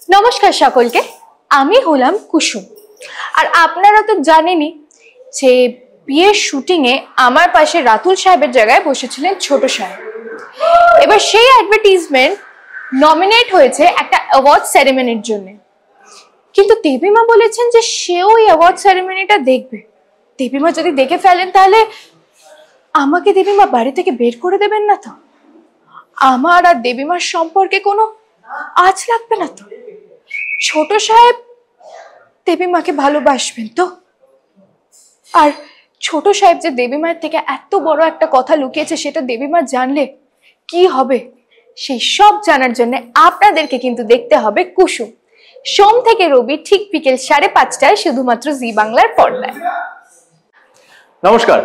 নমস্কার সকলকে, আমি হলাম কুসুম। আর আপনারা তো জানেনই যে বিয়ের শুটিং এ আমার পাশে রাতুল সাহেবের জায়গায় বসেছিলেন ছোট সাহেব। এবার সেই অ্যাডভার্টাইজমেন্ট নমিনেট হয়েছে একটা অ্যাওয়ার্ড সেরেমনির জন্য, কিন্তু দেবীমা বলেছেন যে সেও ওই অ্যাওয়ার্ড সেরেমনিটা দেখবে। দেবীমা যদি দেখে ফেলেন তাহলে আমাকে দেবীমা বাড়ি থেকে বের করে দেবেন না তো? আমার আর দেবীমার সম্পর্কে কোনো আঁচ লাগবে না তো? ছোট সাহেব দেবীমাকে ভালোবাসবেন তো? আর ছোট সাহেব যে দেবীমার থেকে এত বড় একটা কথা লুকিয়েছে সেটা দেবীমা জানলে কি হবে, সেই সব জানার জন্য আপনাদেরকে কিন্তু দেখতে হবে কুসুম, সোম থেকে রবি ঠিক বিকেল 5:30টায় শুধুমাত্র জি বাংলার পর্দায়। নমস্কার,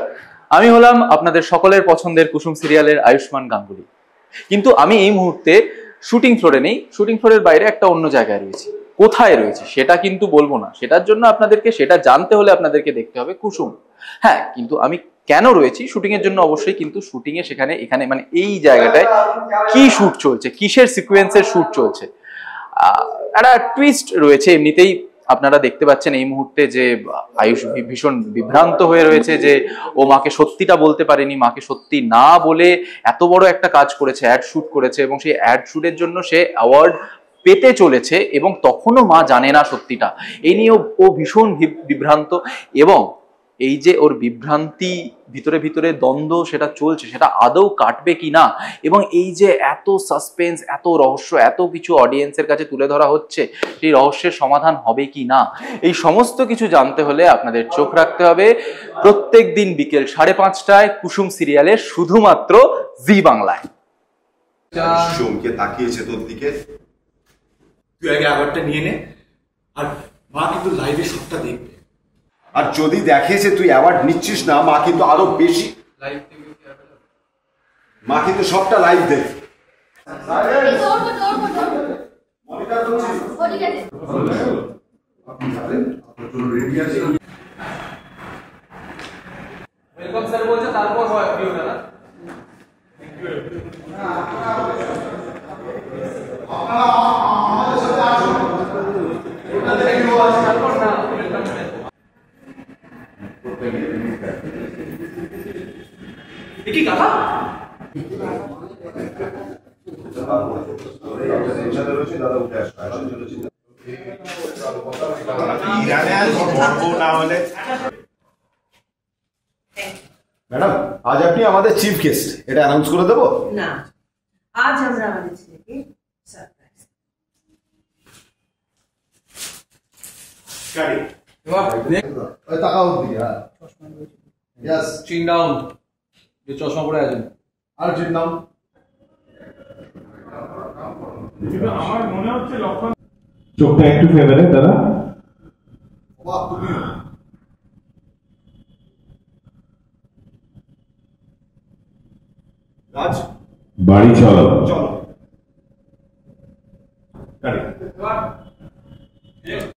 আমি হলাম আপনাদের সকলের পছন্দের কুসুম সিরিয়ালের আয়ুষ্মান গাঙ্গুলি। কিন্তু আমি এই মুহূর্তে শুটিং ফ্লোরে নেই, শুটিং ফ্লোরের বাইরে একটা অন্য জায়গায় রয়েছি। কোথায় রয়েছে সেটা কিন্তু বলবো না, সেটার জন্য আপনাদেরকে সেটা জানতে হলে আপনাদেরকে দেখতে হবে কুসুম। হ্যাঁ, কিন্তু আমি কেন রয়েছি শুটিং এর জন্য অবশ্যই, কিন্তু শুটিং এ সেখানে এখানে মানে এই জায়গাটায় কি শুট চলছে, কিসের সিকোয়েন্সের শুট চলছে, একটা টুইস্ট রয়েছে। এমনিতেই আপনারা দেখতে পাচ্ছেন এই মুহূর্তে যে আয়ুষ ভীষণ বিভ্রান্ত হয়ে রয়েছে যে ও মাকে সত্যিটা বলতে পারেনি, মাকে সত্যি না বলে এত বড় একটা কাজ করেছে, অ্যাড শুট করেছে এবং সেই অ্যাড শুটের জন্য সে অ্যাওয়ার্ড পেতে চলেছে এবং তখনও মা জানে না সত্যিটা। এই নিয়ে ও ভীষণ বিভ্রান্ত এবং এই যে ওর বিভ্রান্তি, ভিতরে ভিতরে দ্বন্দ্ব সেটা চলছে, সেটা আদৌ কাটবে কি না, এবং এই যে এত সাসপেন্স, এত রহস্য, এত কিছু অডিয়েন্সের কাছে তুলে ধরা হচ্ছে, সেই রহস্যের সমাধান হবে কি না, এই সমস্ত কিছু জানতে হলে আপনাদের চোখ রাখতে হবে প্রত্যেক দিন বিকেল 5:30টায় কুসুম সিরিয়ালে, শুধুমাত্র জি বাংলায়। চমকে তাকিয়েছে তোর দিকে। তুই আগে অ্যাওয়ার্ডটা নিয়ে নে, আর মা কিন্তু লাইভে সবটা দেখবে। আর যদি দেখে যে তুই অ্যাওয়ার্ড নিচ্ছিস না, মা কিন্তু আরো বেশি, মা কিন্তু সবটা লাইভ দেখবে। ওয়েলকাম স্যার বলছে, তারপর হয় ভিডিওটা না। কি কথা? ম্যাডাম, আজ আপনি আমাদের চিফ গেস্ট, এটা অ্যানাউন্স করে দেবো না? আজ আমরা আমাদের ছেলেকে সারপ্রাইজ। তাকাও দিকে। হ্যাঁ, ইয়েস, চিন ডাউন, যে চশমা পরে আছেন আর চিন ডাউন। আমার মনে হচ্ছে লক্ষণ চোখটা একটু ফেভারে দাদা। বাহ, তুমি রাজ, বাড়ি চলো। চলো।